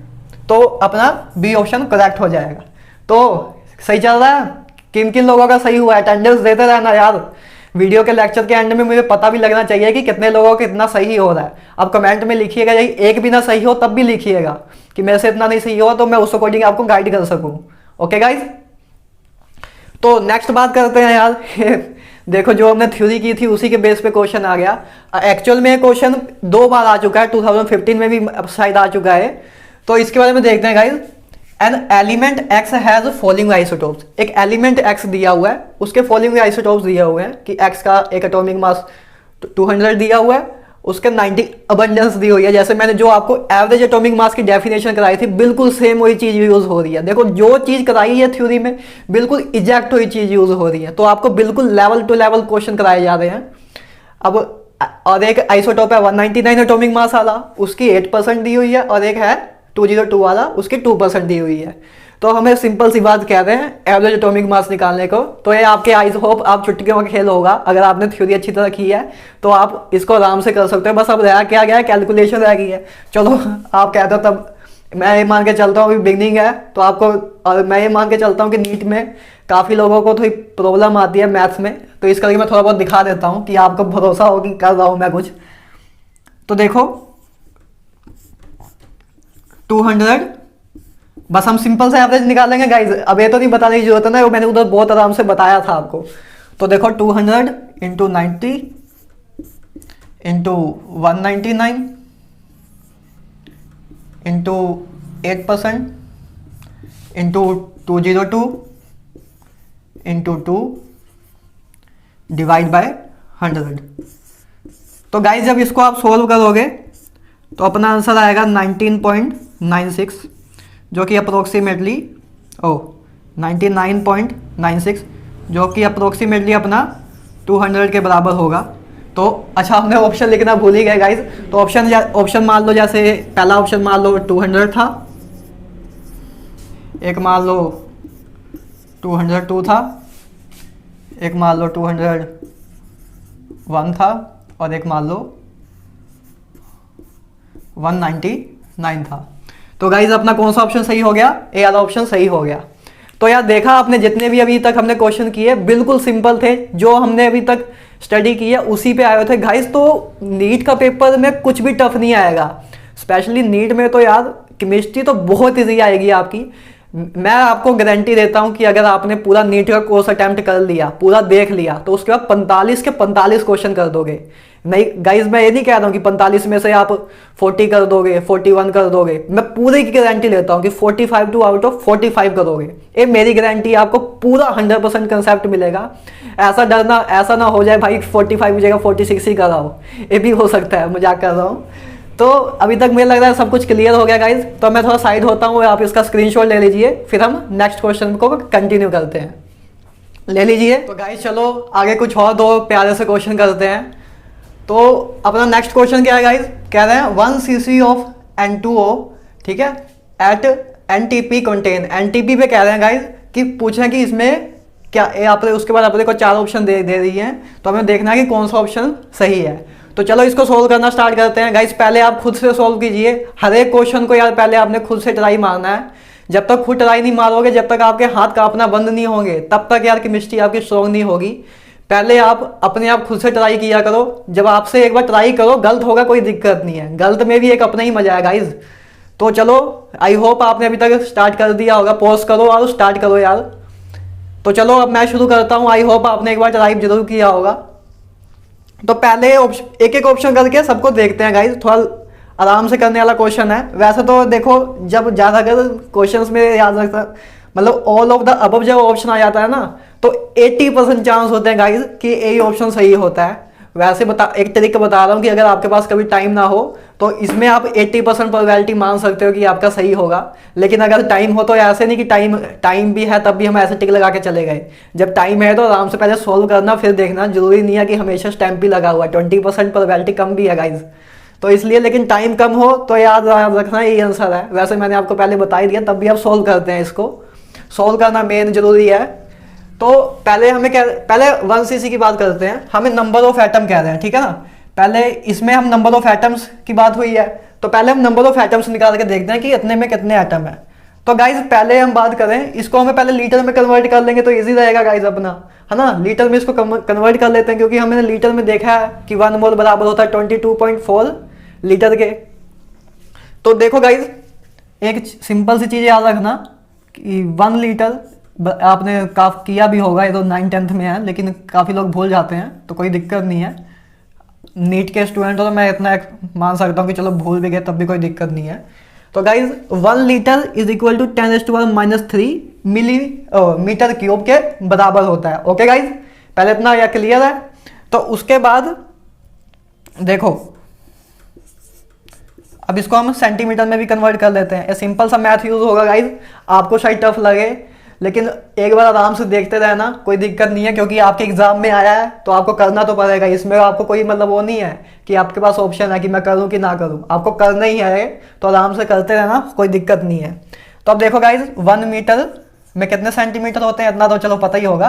तो अपना बी ऑप्शन करेक्ट हो जाएगा। तो सही चल रहा है? किन किन लोगों का सही हुआ है अटेंडेंस देते रहना यार। वीडियो के लेक्चर के एंड में मुझे पता भी लगना चाहिए कि कितने लोगों को कितना सही हो रहा है। अब कमेंट में लिखिएगा, यही एक भी ना सही हो तब भी लिखिएगा कि मेरे से इतना नहीं सही हुआ, तो मैं उस अकॉर्डिंग आपको गाइड कर सकूं। ओके गाइज, तो नेक्स्ट बात करते हैं यार। देखो जो हमने थ्योरी की थी उसी के बेस पे क्वेश्चन आ गया। एक्चुअल में क्वेश्चन 2 बार आ चुका है, 2015 में भी शायद आ चुका है। तो इसके बारे में देखते हैं guys. An element x has following isotopes. एक एलिमेंट एक्स दिया हुआ है, उसके फॉलोइंग आइसोटोप्स दिए हुए हैं कि एक्स का एक एटॉमिक मास 200 दिया हुआ है, उसके 90 अबंडेंस दी हुई है। जैसे मैंने जो आपको एवरेज एटॉमिक मास की डेफिनेशन कराई थी, बिल्कुल सेम वही चीज यूज हो रही है। देखो जो चीज कराई है थ्योरी में, बिल्कुल एग्जैक्ट वही चीज यूज हो रही है। तो आपको बिल्कुल लेवल टू लेवल क्वेश्चन कराए जा रहे हैं। अब और एक आइसोटोप है 199 एटॉमिक मास वाला, उसकी 8% दी हुई है, और एक है 202 वाला, उसकी 2% दी हुई है। तो हमें सिंपल सी बात कह रहे हैं एवरेज एटॉमिक मास निकालने को। तो ये आपके आई होप आप चुटकियों का खेल होगा। अगर आपने थ्योरी अच्छी तरह की है तो आप इसको आराम से कर सकते हो। बस अब रह क्या गया है, कैलकुलेशन रह गई है। चलो आप कहते हो तब मैं ये मान के चलता हूँ अभी बिगनिंग है तो आपको, और मैं ये मान के चलता हूँ कि नीट में काफ़ी लोगों को थोड़ी प्रॉब्लम आती है मैथ्स में, तो इस करके मैं थोड़ा बहुत दिखा देता हूँ कि आपको भरोसा हो कि कर रहा हूँ मैं कुछ। तो देखो 200, बस हम सिंपल से एवरेज निकालेंगे गाइज। अब ये तो नहीं बताने की जरूरत है ना, वो मैंने उधर बहुत आराम से बताया था आपको। तो देखो 200 into 90 into 199 into 8% into 202 into 2 divide by 100। तो गाइज जब इसको आप सोल्व करोगे तो अपना आंसर आएगा 19.96, जो कि अप्रोक्सीमेटली 99.96, जो कि अप्रोक्सीमेटली अपना 200 के बराबर होगा। तो अच्छा हमने ऑप्शन लिखना भूल ही गए गाइज। तो ऑप्शन मान लो, जैसे पहला ऑप्शन मान लो 200 था, एक मान लो 202 था, एक मान लो 201 था, और एक मान लो 199 था। तो गाइज अपना कौन सा ऑप्शन सही हो गया? ए वाला ऑप्शन सही हो गया। तो यार देखा आपने, जितने भी अभी तक हमने क्वेश्चन किए बिल्कुल सिंपल थे, जो हमने अभी तक स्टडी की है उसी पे आए थे गाइज। तो नीट का पेपर में कुछ भी टफ नहीं आएगा, स्पेशली नीट में तो यार केमिस्ट्री तो बहुत ईजी आएगी आपकी। मैं आपको गारंटी देता हूं कि अगर आपने पूरा नीट का कोर्स अटेम्प्ट कर लिया, पूरा देख लिया, तो उसके बाद 45 के 45 क्वेश्चन कर दोगे। नहीं गाइज मैं ये नहीं कह रहा हूं कि 45 में से आप 40 कर दोगे, 41 कर दोगे। मैं पूरे की गारंटी लेता हूं कि 45 टू आउट ऑफ 45 करोगे। ये मेरी गारंटी, आपको पूरा 100% कंसेप्ट मिलेगा। ऐसा डरना, ऐसा ना हो जाए भाई 45 की जगह 46 ही कर रहा हो, ये भी हो सकता है, मजाक कर रहा हूँ। तो अभी तक मुझे लग रहा है सब कुछ क्लियर हो गया गाइज। तो मैं थोड़ा साइड होता हूँ, आप इसका स्क्रीनशॉट ले लीजिए, फिर हम नेक्स्ट क्वेश्चन को कंटिन्यू करते हैं। ले लीजिए। तो गाइज चलो आगे कुछ और दो प्यारे से क्वेश्चन करते हैं। तो अपना नेक्स्ट क्वेश्चन क्या है गाइज? कह रहे हैं 1 cc ऑफ N2O, ठीक है, एट NTP कंटेन। NTP पे कह रहे हैं गाइज कि पूछ रहे हैं कि इसमें क्या आपने, उसके बाद अपने को 4 ऑप्शन दे दी हैं, तो हमें देखना है कि कौन सा ऑप्शन सही है। तो चलो इसको सोल्व करना स्टार्ट करते हैं गाइज। पहले आप खुद से सोल्व कीजिए हर एक क्वेश्चन को यार, पहले आपने खुद से ट्राई मारना है। जब तक खुद ट्राई नहीं मारोगे, जब तक आपके हाथ कांपना बंद नहीं होंगे, तब तक यार केमिस्ट्री आपकी स्ट्रॉन्ग नहीं होगी। पहले आप अपने आप खुद से ट्राई किया करो। जब आपसे एक बार ट्राई करो, गलत होगा कोई दिक्कत नहीं है, गलत में भी एक अपना ही मजा है गाइज। तो चलो आई होप आपने अभी तक स्टार्ट कर दिया होगा, पॉज करो और स्टार्ट करो यार। तो चलो अब मैं शुरू करता हूँ। आई होप आपने एक बार ट्राई जरूर किया होगा। तो पहले एक एक ऑप्शन करके सबको देखते हैं गाइज, थोड़ा आराम से करने वाला क्वेश्चन है। वैसे तो देखो जब ज़्यादातर क्वेश्चंस में याद रखता, मतलब ऑल ऑफ द अबव जब ऑप्शन आ जाता है ना, तो 80% चांस होते हैं गाइज कि यही ऑप्शन सही होता है। वैसे एक ट्रिक बता रहा हूँ कि अगर आपके पास कभी टाइम ना हो तो इसमें आप 80% प्रोबेबिलिटी मान सकते हो कि आपका सही होगा। लेकिन अगर टाइम हो तो ऐसे नहीं कि टाइम भी है तब भी हम ऐसे टिक लगा के चले गए। जब टाइम है तो आराम से पहले सोल्व करना, फिर देखना। जरूरी नहीं है कि हमेशा स्टैम्प ही लगा हुआ है, 20% प्रोबेबिलिटी कम भी है गाइज। तो इसलिए, लेकिन टाइम कम हो तो याद रखना यही आंसर है। वैसे मैंने आपको पहले बता ही दिया, तब भी आप सोल्व करते हैं। इसको सोल्व करना मेन जरूरी है। तो पहले 1 cc की बात करते हैं। हमें नंबर ऑफ एटम कह रहे हैं, ठीक है ना। पहले इसमें हम नंबर ऑफ एटम्स की बात हुई है, तो पहले हम नंबर ऑफ एटम्स निकाल के देखते हैं कि इतने में कितने एटम है। तो गाइज पहले हम बात करें, इसको हमें पहले लीटर में कन्वर्ट कर लेंगे तो इजी रहेगा गाइज अपना, है ना। लीटर में इसको कन्वर्ट कर लेते हैं, क्योंकि हमने लीटर में देखा है कि 1 मोल बराबर होता है 22.4 लीटर के। तो देखो गाइज, एक सिंपल सी चीज़ याद रखना कि 1 लीटर, आपने किया भी होगा, ये तो 9th-10th में है, लेकिन काफ़ी लोग भूल जाते हैं, तो कोई दिक्कत नहीं है। नीट के स्टूडेंट हो तो मैं इतना मान सकता हूँ कि चलो भूल भी गए तब भी कोई दिक्कत नहीं है। तो guys 1 litre is equal to 10⁻³ millimetre cube के बराबर होता है। ओके गाइज, पहले इतना यह क्लियर है। तो उसके बाद देखो, अब इसको हम सेंटीमीटर में भी कन्वर्ट कर लेते हैं। ये सिंपल सा मैथ यूज होगा गाइज, आपको शायद टफ लगे, लेकिन एक बार आराम से देखते रहना, कोई दिक्कत नहीं है, क्योंकि आपके एग्जाम में आया है तो आपको करना तो पड़ेगा। इसमें आपको कोई मतलब वो नहीं है कि आपके पास ऑप्शन है कि मैं करूं कि ना करूं, आपको करना ही है, तो आराम से करते रहना, कोई दिक्कत नहीं है। तो अब देखो गाइज, 1 मीटर में कितने सेंटीमीटर होते हैं, इतना तो चलो पता ही होगा,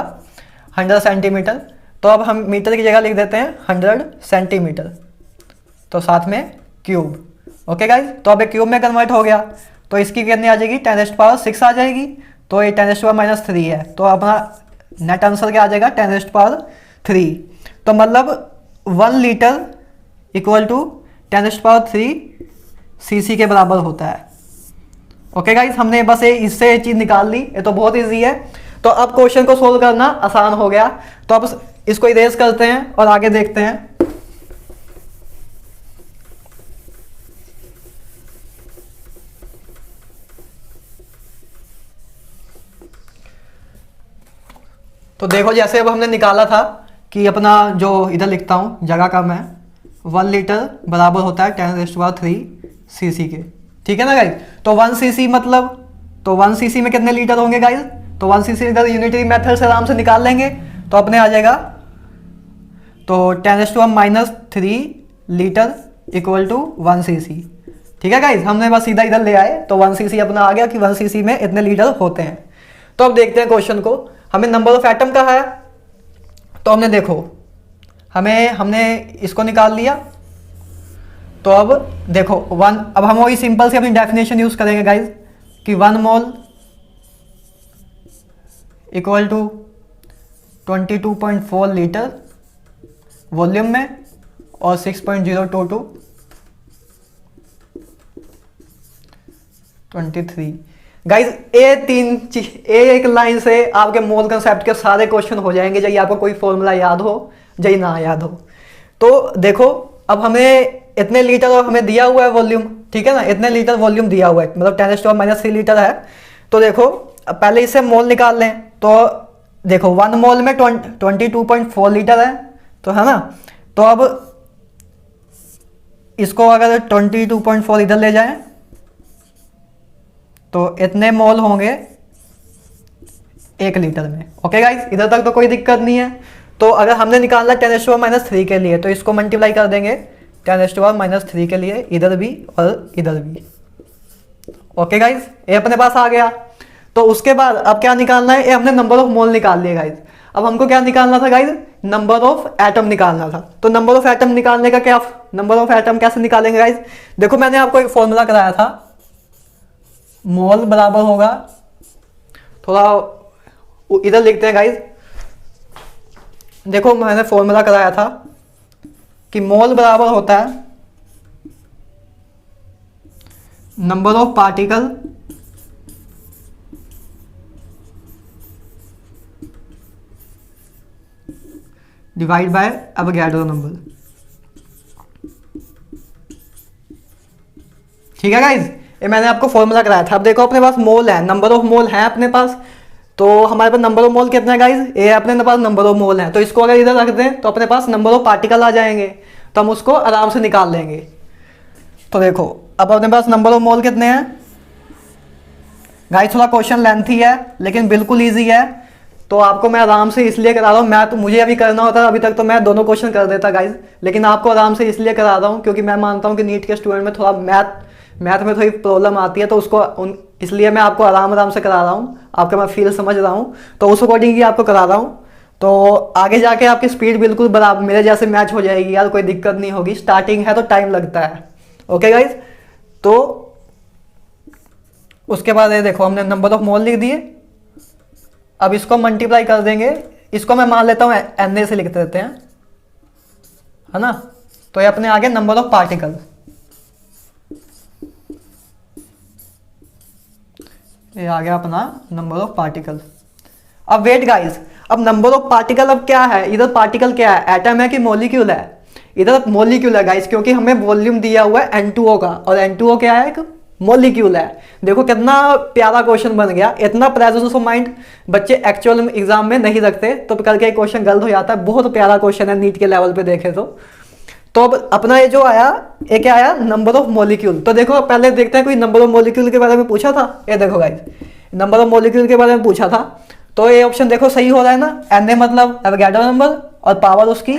100 सेंटीमीटर। तो अब हम मीटर की जगह लिख देते हैं 100 सेंटीमीटर, तो साथ में क्यूब। ओके गाइज, तो अब एक क्यूब में कन्वर्ट हो गया, तो इसकी कितनी आ जाएगी, 10⁻6 आ जाएगी। तो ये 10⁻³ है, तो अपना नेट आंसर क्या आ जाएगा, 10⁻3। तो मतलब 1 लीटर इक्वल टू 10⁻3 cc के बराबर होता है। ओके गाइज, हमने बस इससे चीज़ निकाल ली, ये तो बहुत ईजी है। तो अब क्वेश्चन को सोल्व करना आसान हो गया। तो अब इसको इरेज करते हैं और आगे देखते हैं। तो देखो, जैसे अब हमने निकाला था कि अपना जो इधर लिखता हूँ जगह का मैं, 1 लीटर बराबर होता है 10⁻³ cc के, ठीक है ना गाइज। तो 1 cc मतलब, तो 1 cc में कितने लीटर होंगे गाइज, तो 1 cc इधर यूनिटरी मेथड से आराम से निकाल लेंगे, तो अपने आ जाएगा, तो 10⁻³ लीटर इक्वल टू 1 cc, ठीक है गाइज। हमने बस सीधा इधर ले आए, तो 1 cc अपना आ गया कि 1 cc में इतने लीटर होते हैं। तो अब देखते हैं क्वेश्चन को, हमें नंबर ऑफ एटम कहा है, तो हमने देखो, हमने इसको निकाल लिया। तो अब देखो 1, अब हम वही सिंपल से अपनी डेफिनेशन यूज करेंगे गाइज कि 1 mole equal to 22.4 litre volume में और 6.022 23 गाइज। एक लाइन से आपके मोल कंसेप्ट के सारे क्वेश्चन हो जाएंगे, चाहे आपको कोई फॉर्मूला याद हो चाहे ना याद हो। तो देखो, अब हमें इतने लीटर और हमें दिया हुआ है वॉल्यूम, ठीक है ना, इतने लीटर वॉल्यूम दिया हुआ है, मतलब 10⁻³ लीटर है। तो देखो, अब पहले इससे मोल निकाल लें। तो देखो 1 मोल में 22.4 लीटर है, तो है ना। तो अब इसको अगर 22.4 इधर ले जाएं तो इतने मोल होंगे 1 लीटर में। ओके गाइज, इधर तक तो कोई दिक्कत नहीं है। तो अगर हमने निकालना 10⁻³ के लिए, तो इसको मल्टीप्लाई कर देंगे 10⁻³ के लिए, इधर भी और इधर भी। ओके गाइज, ये अपने पास आ गया। तो उसके बाद अब क्या निकालना है, ये हमने नंबर ऑफ मोल निकाल लिए गाइज। अब हमको क्या निकालना था गाइज, नंबर ऑफ एटम निकालना था। तो नंबर ऑफ एटम निकालने का क्या, नंबर ऑफ एटम कैसे निकालेंगे गाइज, देखो मैंने आपको एक फॉर्मूला कराया था, मोल बराबर होगा, थोड़ा इधर लिखते हैं गाइज। देखो मैंने फॉर्मूला कराया था कि मोल बराबर होता है number of particle divide by Avogadro number, ठीक है गाइज। ये मैंने आपको फॉर्मूला कराया था। अब देखो अपने पास मोल है, नंबर ऑफ मोल है अपने पास, तो हमारे पास नंबर ऑफ मोल कितना है गाइज, ये अपने पास नंबर ऑफ मोल है। तो इसको अगर इधर रख दें तो अपने पास नंबर ऑफ पार्टिकल आ जाएंगे, तो हम उसको आराम से निकाल लेंगे। तो देखो अब अपने पास नंबर ऑफ मोल कितने हैं गाइज, थोड़ा क्वेश्चन लेंथी है लेकिन बिल्कुल ईजी है। तो आपको मैं आराम से इसलिए करा रहा हूँ, मैं तो मुझे अभी करना होता है, अभी तक तो मैं दोनों क्वेश्चन कर देता गाइज, लेकिन आपको आराम से इसलिए करा रहा हूँ क्योंकि मैं मानता हूँ कि नीट के स्टूडेंट में थोड़ा मैथ में थोड़ी प्रॉब्लम आती है, तो उसको इसलिए मैं आपको आराम से करा रहा हूँ, आपका मैं फील समझ रहा हूँ, तो उस अकॉर्डिंग ही आपको करा रहा हूँ। तो आगे जाके आपकी स्पीड बिल्कुल बराबर मेरे जैसे मैच हो जाएगी यार, कोई दिक्कत नहीं होगी। स्टार्टिंग है तो टाइम लगता है। ओके गाइज, तो उसके बाद ये देखो हमने नंबर ऑफ मोल लिख दिए। अब इसको मल्टीप्लाई कर देंगे, इसको मैं मान लेता हूँ एन से लिख देते हैं, है ना। तो ये अपने आगे नंबर ऑफ पार्टिकल, ये आ गया अपना नंबर ऑफ पार्टिकल। अब वेट गाइस, अब नंबर ऑफ पार्टिकल अब क्या है, इधर पार्टिकल क्या है, एटम है कि मॉलिक्यूल है? इधर मॉलिक्यूल है गाइस, क्योंकि हमें वॉल्यूम दिया हुआ है N2O का, और N2O क्या है, एक मॉलिक्यूल है। देखो कितना प्यारा क्वेश्चन बन गया। इतना प्रेजेंस ऑफ माइंड बच्चे एक्चुअल एग्जाम में नहीं रखते, तो करके क्वेश्चन गलत हो जाता है। बहुत प्यारा क्वेश्चन है नीट के लेवल पे देखे तो अब अपना ये जो आया, ये क्या आया, नंबर ऑफ मॉलिक्यूल। तो देखो पहले देखते हैं कोई नंबर ऑफ मॉलिक्यूल के बारे में पूछा था। ये देखो गाइस, नंबर ऑफ मॉलिक्यूल के बारे में पूछा था, तो ये ऑप्शन देखो सही हो रहा है ना। एन मतलब एवोगैड्रो नंबर, और पावर उसकी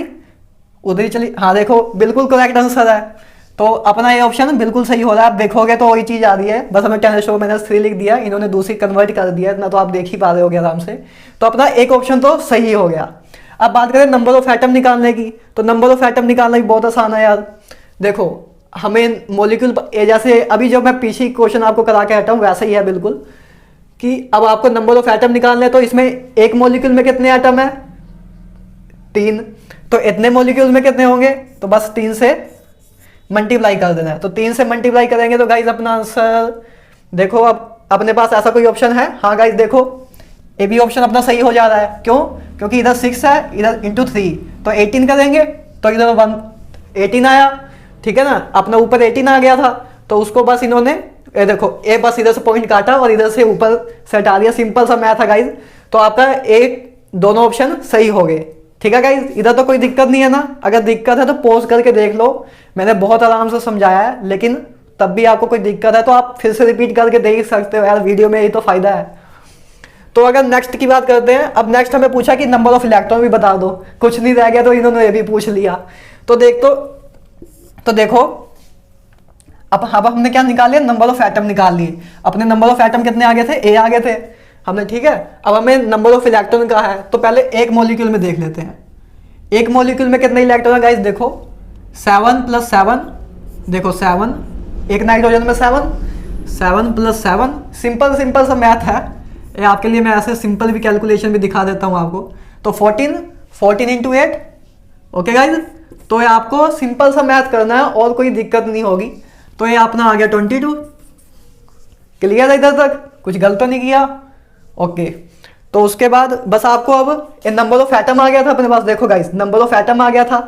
उधर ही चली। हाँ देखो बिल्कुल करेक्ट आंसर है। तो अपना ये ऑप्शन बिल्कुल सही हो रहा है। आप देखोगे तो वही चीज आ रही है, बस हमें 10⁻³ लिख दिया, इन्होंने दूसरी कन्वर्ट कर दिया, इतना तो आप देख ही पा रहे होगे आराम से। तो अपना एक ऑप्शन तो सही हो गया। अब बात करें नंबर ऑफ एटम निकालने की, तो नंबर ऑफ एटम निकालना भी बहुत आसान है यार। देखो हमें मॉलिक्यूल, जैसे अभी जो मैं पीछे क्वेश्चन आपको करा के हटा हूँ वैसा ही है बिल्कुल, कि अब आपको नंबर ऑफ एटम निकालने हैं। तो इसमें एक मॉलिक्यूल में कितने एटम है, 3। तो इतने मॉलिक्यूल में कितने होंगे, तो बस 3 से मल्टीप्लाई कर देना है। तो 3 से मल्टीप्लाई करेंगे तो गाइज अपना आंसर देखो। अब अपने पास ऐसा कोई ऑप्शन है? हाँ गाइज देखो, ये भी ऑप्शन अपना सही हो जा रहा है। क्यों? क्योंकि इधर 6 है, इधर इंटू 3, तो 18 करेंगे तो इधर 18 आया, ठीक है ना। अपना ऊपर 18 आ गया था, तो उसको बस इन्होंने ये देखो, ये बस इधर से पॉइंट काटा और इधर से ऊपर से हटा दिया। सिंपल सा मैथ है गाइज। तो आपका एक दोनों ऑप्शन सही हो गए, ठीक है गाइज। इधर तो कोई दिक्कत नहीं है ना। अगर दिक्कत है तो पॉज करके देख लो, मैंने बहुत आराम से समझाया है। लेकिन तब भी आपको कोई दिक्कत है तो आप फिर से रिपीट करके देख सकते हो यार, वीडियो में यही तो फायदा है। तो अगर नेक्स्ट की बात करते हैं, अब नेक्स्ट हमें पूछा कि नंबर ऑफ इलेक्ट्रॉन भी बता दो, कुछ नहीं रह गया तो इन्होंने ये भी पूछ लिया। तो देखो अब हमने क्या निकाल लिया, नंबर ऑफ एटम निकाल लिए। अपने नंबर ऑफ एटम कितने आ गए थे, ए आ गए थे हमने, ठीक है। अब हमें नंबर ऑफ इलेक्ट्रॉन का है, तो पहले एक मॉलिक्यूल में देख लेते हैं। एक मॉलिक्यूल में कितने इलेक्ट्रॉन है गाइस, देखो 7 + 7, देखो 7, एक नाइट्रोजन में 7 + 7, सिंपल सा मैथ है ये आपके लिए। मैं ऐसे सिंपल भी कैलकुलेशन भी दिखा देता हूं आपको। तो 14 इंटू 8, ओके गाइज। तो ये आपको सिंपल सा मैथ करना है और कोई दिक्कत नहीं होगी। तो ये अपना आ गया 22। क्लियर है इधर तक, कुछ गलत तो नहीं किया? ओके। तो उसके बाद बस आपको अब नंबर ऑफ एटम आ गया था अपने पास। देखो गाइस, नंबर ऑफ एटम आ गया था।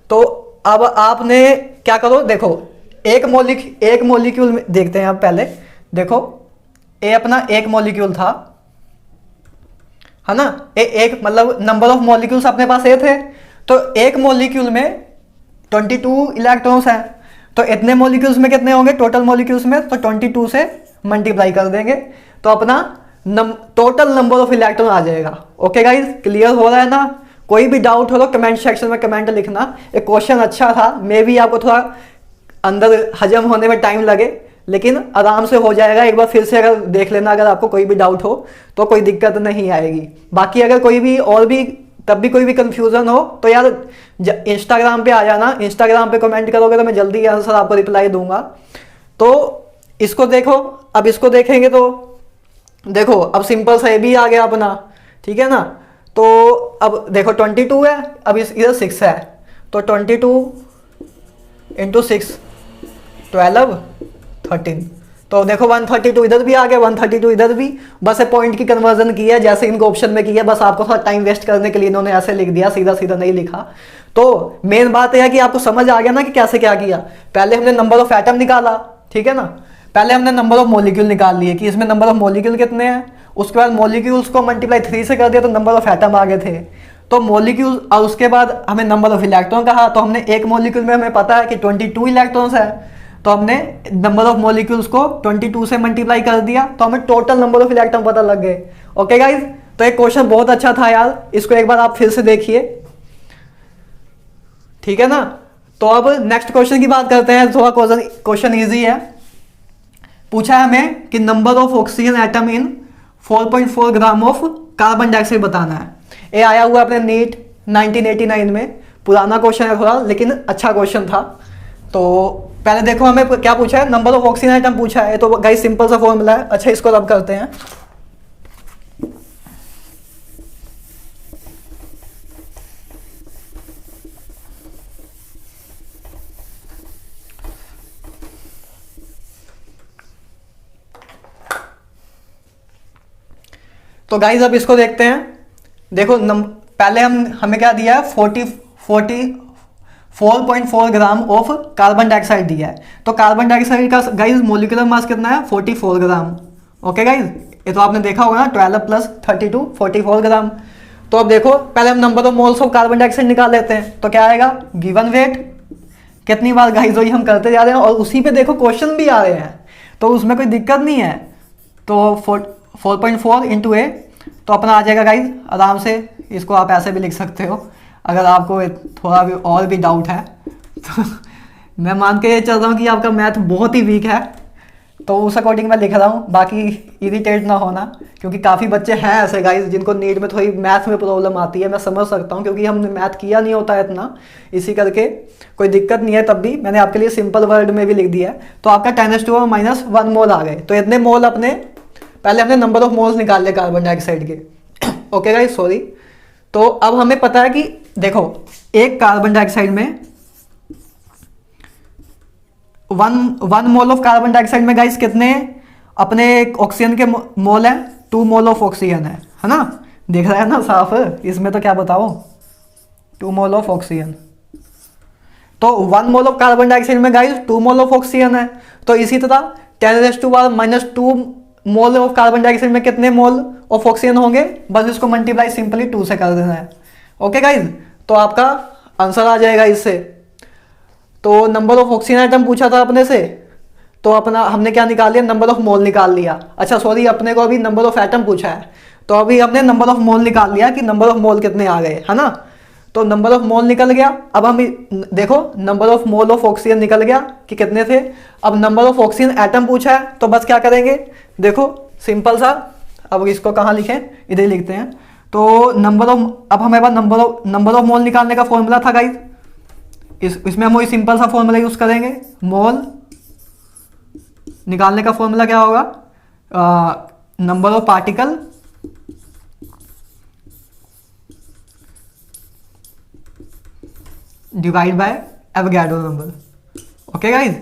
तो अब आपने क्या करो, देखो एक मॉलिक्यूल में देखते हैं आप पहले। देखो ये अपना एक मॉलिक्यूल था, है ना। एक मतलब नंबर ऑफ मॉलिक्यूल्स अपने पास ये थे। तो एक मॉलिक्यूल में 22 इलेक्ट्रॉन्स हैं। तो इतने मॉलिक्यूल्स में कितने होंगे टोटल मॉलिक्यूल्स में, तो 22 से मल्टीप्लाई कर देंगे तो अपना टोटल नंबर ऑफ इलेक्ट्रॉन आ जाएगा। ओके गाइज, क्लियर हो रहा है ना? कोई भी डाउट हो तो कमेंट सेक्शन में कमेंट लिखना। एक क्वेश्चन अच्छा था, मे भी आपको थोड़ा अंदर हजम होने में टाइम लगे, लेकिन आराम से हो जाएगा। एक बार फिर से अगर देख लेना, अगर आपको कोई भी डाउट हो तो कोई दिक्कत नहीं आएगी। बाकी अगर कोई भी और भी तब भी कोई भी कंफ्यूजन हो तो यार इंस्टाग्राम पे आ जाना। इंस्टाग्राम पे कमेंट करोगे तो मैं जल्दी आंसर आपको रिप्लाई दूंगा। तो इसको देखो, अब इसको देखेंगे तो देखो अब सिंपल सा ये भी आ गया अपना, ठीक है ना। तो अब देखो 22 है, अब इधर 6 है, तो 22 इंटू 6 12 13। तो देखो 132 इधर भी आ गया, 132 इधर भी। बस ये पॉइंट की कन्वर्जन की है जैसे इनको ऑप्शन में किया, बस आपको थोड़ा टाइम वेस्ट करने के लिए इन्होंने ऐसे लिख दिया, सीधा सीधा नहीं लिखा। तो मेन बात यह है कि आपको समझ आ गया ना कि कैसे क्या किया। पहले हमने नंबर ऑफ एटम निकाला, ठीक है ना। पहले हमने नंबर ऑफ मॉलिक्यूल निकाल लिए कि इसमें नंबर ऑफ मॉलिक्यूल कितने हैं। उसके बाद मॉलिक्यूल्स को मल्टीप्लाई 3 से कर दिया तो नंबर ऑफ एटम आ गए थे। तो मॉलिक्यूल, और उसके बाद हमें नंबर ऑफ इलेक्ट्रॉन कहा, तो हमने एक मॉलिक्यूल में हमें पता है कि 22 इलेक्ट्रॉन्स है, तो हमने नंबर ऑफ मॉलिक्यूल्स को 22 से मल्टीप्लाई कर दिया तो हमें टोटल नंबर ऑफ इलेक्ट्रॉन पता लग गए। ओके गाइज, तो एक क्वेश्चन बहुत अच्छा था यार, इसको एक बार आप फिर से देखिए, ठीक है ना। तो अब नेक्स्ट क्वेश्चन की बात करते हैं। थोड़ा क्वेश्चन इजी है। पूछा है हमें कि number of oxygen atom in 4.4 gram of carbon dioxide बताना है। ये आया हुआ अपने नीट 1989 में, पुराना क्वेश्चन है थोड़ा लेकिन अच्छा क्वेश्चन था। तो पहले देखो हमें क्या पूछा है, नंबर ऑफ ऑक्सीजन आइटम पूछा है, तो गाइस सिंपल सा फॉर्मूला है। अच्छा इसको रब करते हैं। तो गाइज अब इसको देखते हैं। देखो पहले हमें क्या दिया है, 4.4 ग्राम ऑफ कार्बन डाइऑक्साइड दिया है। तो कार्बन डाइऑक्साइड का गाइज मोलिकुलर मास कितना है, 44 ग्राम। ओके गाइज, ये तो आपने देखा होगा ना, 12 प्लस 32 44 ग्राम। तो अब देखो पहले हम number of moles of carbon dioxide निकाल लेते हैं। तो क्या आएगा, गिवन वेट, कितनी बार गाइज वही हम करते जा रहे हैं और उसी पे देखो क्वेश्चन भी आ रहे हैं, तो उसमें कोई दिक्कत नहीं है। तो 4.4 इंटू ए, तो अपना आ जाएगा गाइज आराम से। इसको आप ऐसे भी लिख सकते हो अगर आपको थोड़ा भी और भी डाउट है तो मैं मान के चल रहा हूँ कि आपका मैथ बहुत ही वीक है, तो उस अकॉर्डिंग मैं लिख रहा हूँ। बाकी इरिटेट ना होना, क्योंकि काफ़ी बच्चे हैं ऐसे गाइज जिनको नीट में थोड़ी मैथ में प्रॉब्लम आती है। मैं समझ सकता हूँ क्योंकि हमने मैथ किया नहीं होता है इतना, इसी करके कोई दिक्कत नहीं है। तब भी मैंने आपके लिए सिंपल वर्ड में भी लिख दिया है। तो आपका 10⁻⁻1 मोल आ गए। तो इतने मोल अपने, पहले हमने नंबर ऑफ मोल्स निकाल लिया कार्बन डाइऑक्साइड के। Okay guys, sorry. तो अब हमें पता है कि देखो एक कार्बन डाइऑक्साइड में one mole of carbon dioxide में गाइस कितने अपने ऑक्सीजन के मोल हैं, 2 मोल ऑफ ऑक्सीजन है ना। देख रहा है ना साफ, इसमें तो क्या बताओ, 2 मोल ऑफ ऑक्सीजन। तो 1 मोल ऑफ कार्बन डाइऑक्साइड में गाइस 2 मोल ऑफ ऑक्सीजन है। तो इसी तरह 10⁻⁻2 मोल ऑफ कार्बन डाइऑक्साइड में कितने मोल ऑफ ऑक्सीजन होंगे, बस इसको मल्टीप्लाई सिंपली 2 से कर देना है। ओके गाइज, तो आपका आंसर आ जाएगा इससे। तो नंबर ऑफ ऑक्सीजन आइटम पूछा था अपने से, तो अपना हमने क्या निकाल लिया, नंबर ऑफ मोल निकाल लिया। अच्छा सॉरी, अपने को अभी नंबर ऑफ एटम पूछा है, तो अभी हमने नंबर ऑफ मोल निकाल लिया कि नंबर ऑफ मोल कितने आ गए, है ना। तो नंबर ऑफ मोल निकल गया। अब हम देखो number of mole of oxygen निकल गया कि कितने थे। अब नंबर ऑफ ऑक्सीजन एटम पूछा है, तो बस क्या करेंगे, देखो सिंपल सा। अब इसको कहाँ लिखें, इधर ही लिखते हैं। तो नंबर ऑफ, अब हमारे पास नंबर ऑफ मोल निकालने का फॉर्मूला था गाइस, इसमें हम वही सिंपल सा फॉर्मूला यूज करेंगे। मोल निकालने का फॉर्मूला क्या होगा, number of particle divide by Avogadro number. Okay guys,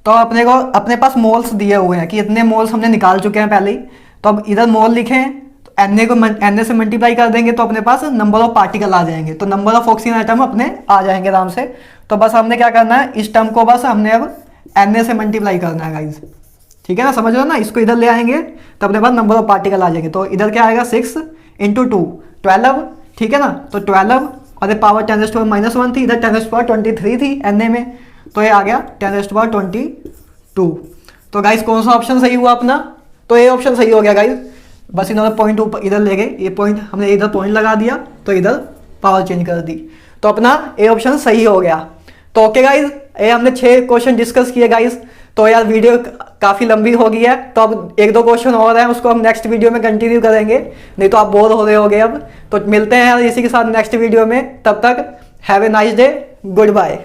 तो अपने को अपने पास मोल्स दिए हुए हैं कि इतने मोल्स हमने निकाल चुके हैं पहले ही। तो अब इधर मोल लिखें तो एन को एन से मल्टीप्लाई कर देंगे तो अपने पास नंबर ऑफ पार्टिकल आ जाएंगे। तो नंबर ऑफ ऑक्सीजन आइटम अपने आ जाएंगे आराम से। तो बस हमने क्या करना है, इस टर्म को बस हमने अब एन से मल्टीप्लाई करना है गाइज, ठीक है ना, समझ लो ना। इसको इधर ले आएंगे तो अपने पास नंबर ऑफ पार्टिकल आ जाएंगे। तो इधर क्या आएगा, 6 × 2 12, ठीक है ना। तो 12 और पावर 10⁻⁻1 थी, इधर 10⁻23 थी एन में, तो ये आ गया 10⁻22। तो गाइस कौन सा ऑप्शन सही हुआ अपना, तो ये ऑप्शन सही हो गया गाइस। बस इन्होंने पॉइंट ऊपर इधर ले गए, ये पॉइंट हमने इधर पॉइंट लगा दिया तो इधर पावर चेंज कर दी, तो अपना ए ऑप्शन सही हो गया। तो ओके गाइस, ये हमने 6 क्वेश्चन डिस्कस किए गाइस। तो यार वीडियो काफ़ी लंबी हो गई है, तो अब 1-2 क्वेश्चन और हैं, उसको हम नेक्स्ट वीडियो में कंटिन्यू करेंगे, नहीं तो आप बोर हो रहे होगे अब। तो मिलते हैं यार इसी के साथ नेक्स्ट वीडियो में, तब तक have a nice day, good bye.